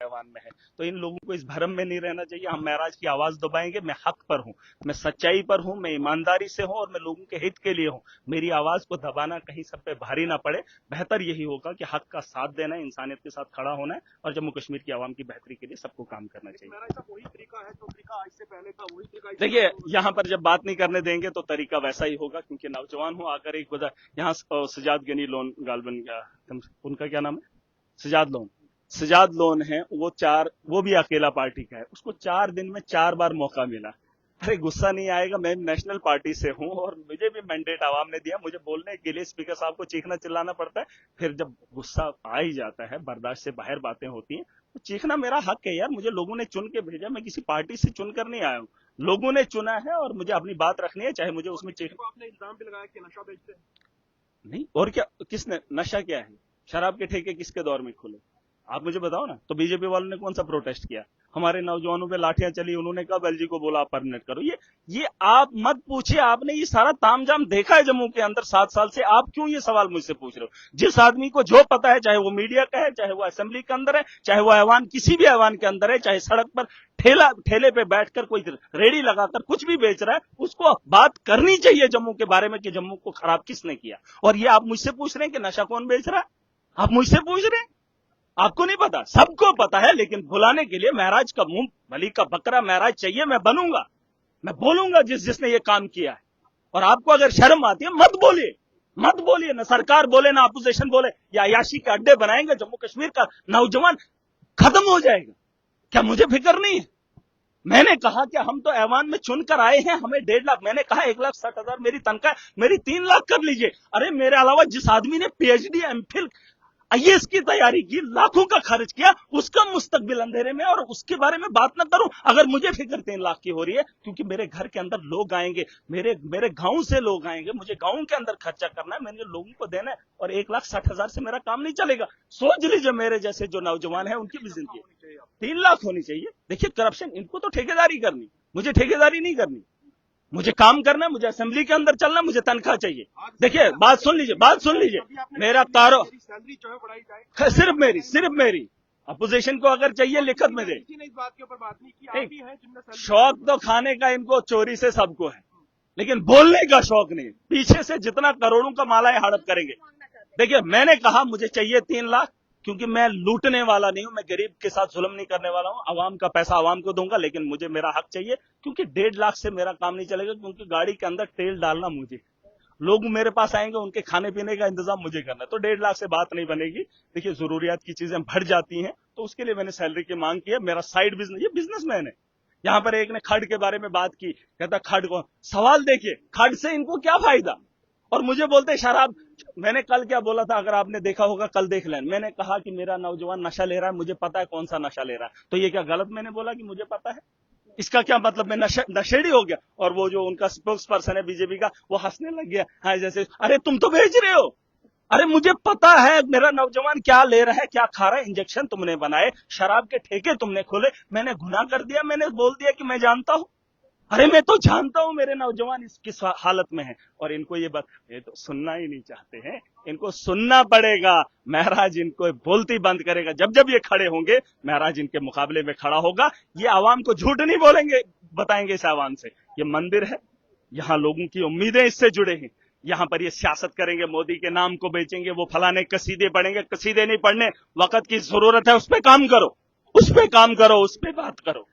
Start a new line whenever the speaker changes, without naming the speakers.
ऐवान में है। तो इन लोगों को इस भ्रम में नहीं रहना चाहिए। हम महराज की आवाज दबाएंगे। मैं हक पर हूँ, मैं सच्चाई पर हूँ, मैं ईमानदारी से हूँ और मैं लोगों के हित के लिए हूँ। मेरी आवाज को दबाना कहीं सब पे भारी ना पड़े। बेहतर यही होगा कि हक का साथ देना है, इंसानियत के साथ खड़ा होना है और जम्मू कश्मीर की आवाम की बेहतरी के लिए सबको काम करना चाहिए।
वही तरीका है जो तरीका इससे पहले था, वही तरीका
देखिए, यहाँ पर जब बात नहीं करने देंगे तो तरीका वैसा ही होगा, क्योंकि नौजवान हूँ। आकर एक बजा यहाँ सजाद गनी लोन गालबन, उनका क्या नाम है, सजाद लोन है, वो भी अकेला पार्टी का है। उसको 4 दिन में 4 बार मौका मिला। अरे गुस्सा नहीं आएगा? मैं नेशनल पार्टी से हूं और मुझे भी मैंडेट आवाम ने दिया, मुझे बोलने के लिए स्पीकर साहब को चीखना चिल्लाना पड़ता है। फिर जब गुस्सा आ ही जाता है, बर्दाश्त से बाहर बातें होती हैं, तो चीखना मेरा हक है यार। मुझे लोगों ने चुन के भेजा, मैं किसी पार्टी से चुनकर नहीं आया हूँ। लोगों ने चुना है और मुझे अपनी बात रखनी है, चाहे मुझे उसमें चीखना।
आपने इल्जाम भी लगाया कि नशा बेचते हैं।
नहीं, और क्या? किसने? नशा क्या है? शराब के ठेके किसके दौर में खुले? आप मुझे बताओ ना। तो बीजेपी वालों ने कौन सा प्रोटेस्ट किया? हमारे नौजवानों पे लाठियां चली, उन्होंने कहा एलजी को बोला आप परमिनेंट करो। ये आप मत पूछिए। आपने ये सारा तामझाम देखा है जम्मू के अंदर 7 साल से। आप क्यों ये सवाल मुझसे पूछ रहे हो? जिस आदमी को जो पता है, चाहे वो मीडिया का है, चाहे वो असेंबली के अंदर है, चाहे वो ऐवान किसी भी ऐवान के अंदर है, चाहे सड़क पर ठेले पे बैठकर कोई रेडी लगाकर कुछ भी बेच रहा है, उसको बात करनी चाहिए जम्मू के बारे में कि जम्मू को खराब किसने किया। और ये आप मुझसे पूछ रहे हैं कि नशा कौन बेच रहा है? आप मुझसे पूछ रहे हैं? आपको नहीं पता? सबको पता है, लेकिन बुलाने के लिए महराज का मुंह बली का बकरा महराज चाहिए। मैं बनूंगा, मैं बोलूंगा जिसने ये काम किया है। और आपको अगर शर्म आती है, मत बोलिए। ना सरकार बोले, ना अपोजिशन बोले। या अयाशी के अड्डे बनाएंगे, जम्मू कश्मीर का नौजवान खत्म हो जाएगा। क्या मुझे फिक्र नहीं है? मैंने कहा कि हम तो ऐवान में चुनकर आए हैं, हमें 1.5 लाख, मैंने कहा 1,60,000 मेरी तनख्वाह, मेरी 3 लाख कर लीजिए। अरे मेरे अलावा जिस आदमी ने पीएचडी, एमफिल, आईएएस की तैयारी की, लाखों का खर्च किया, उसका मुस्तकबिल अंधेरे में, और उसके बारे में बात न करूं। अगर मुझे फिक्र 3 लाख की हो रही है, क्योंकि मेरे घर के अंदर लोग आएंगे, मेरे गांव से लोग आएंगे, मुझे गांव के अंदर खर्चा करना है, मैंने लोगों को देना है, और 1,60,000 से मेरा काम नहीं चलेगा। सोच लीजिए मेरे जैसे जो नौजवान है उनकी भी जिंदगी 3 लाख होनी चाहिए। देखिए करप्शन, इनको तो ठेकेदारी करनी, मुझे ठेकेदारी नहीं करनी। मुझे काम करना है, मुझे असेंबली के अंदर चलना, मुझे तनख्वाह चाहिए। देखिए बात सुन लीजिए, मेरा कारो सिर्फ मेरी अपोजिशन को अगर चाहिए लिखत में दे।
इस बात के ऊपर बात नहीं की, आप ही हैं जिनने
शौक तो खाने का इनको चोरी से सबको है, लेकिन बोलने का शौक नहीं। पीछे से जितना करोड़ों का माला है हड़प करेंगे। देखिए मैंने कहा मुझे चाहिए 3 लाख, क्योंकि मैं लूटने वाला नहीं हूं, मैं गरीब के साथ जुल्म नहीं करने वाला हूं। आवाम का पैसा आवाम को दूंगा, लेकिन मुझे मेरा हक चाहिए, क्योंकि 1.5 लाख से मेरा काम नहीं चलेगा। क्योंकि गाड़ी के अंदर तेल डालना मुझे, लोग मेरे पास आएंगे, उनके खाने पीने का इंतजाम मुझे करना है। तो 1.5 लाख से बात नहीं बनेगी। देखिए जरूरियात की चीजें बढ़ जाती हैं, तो उसके लिए मैंने सैलरी की मांग की है। मेरा साइड बिजनेस, ये बिजनेसमैन है। यहाँ पर एक ने खड के बारे में बात की, कहता खड को सवाल, देखिए खड से इनको क्या फायदा, और मुझे बोलते शराब। मैंने कल क्या बोला था, अगर आपने देखा होगा कल देख लें। मैंने कहा कि मेरा नौजवान नशा ले रहा है, मुझे पता है कौन सा नशा ले रहा है। तो ये क्या गलत मैंने बोला कि मुझे पता है? इसका क्या मतलब मैं नशेड़ी हो गया? और वो जो उनका स्पोक्स पर्सन है बीजेपी का, वो हंसने लग गया। हाँ जैसे अरे तुम तो भेज रहे हो। अरे मुझे पता है मेरा नौजवान क्या ले रहा है, क्या खा रहा है। इंजेक्शन तुमने बनाए, शराब के ठेके तुमने खोले, मैंने गुनाह कर दिया, मैंने बोल दिया कि मैं जानता हूं। अरे मैं तो जानता हूं मेरे नौजवान किस हालत में है। और इनको ये तो सुनना ही नहीं चाहते हैं। इनको सुनना पड़ेगा। महराज इनको बोलती बंद करेगा। जब ये खड़े होंगे, महराज इनके मुकाबले में खड़ा होगा। ये आवाम को झूठ नहीं बोलेंगे, बताएंगे इस आवाम से ये मंदिर है, यहाँ लोगों की उम्मीदें इससे जुड़े हैं। यहाँ पर ये सियासत करेंगे, मोदी के नाम को बेचेंगे, वो फलाने कसीदे पढ़ेंगे। कसीदे नहीं पढ़ने, वक्त की जरूरत है। उस पर काम करो, उस पर बात करो।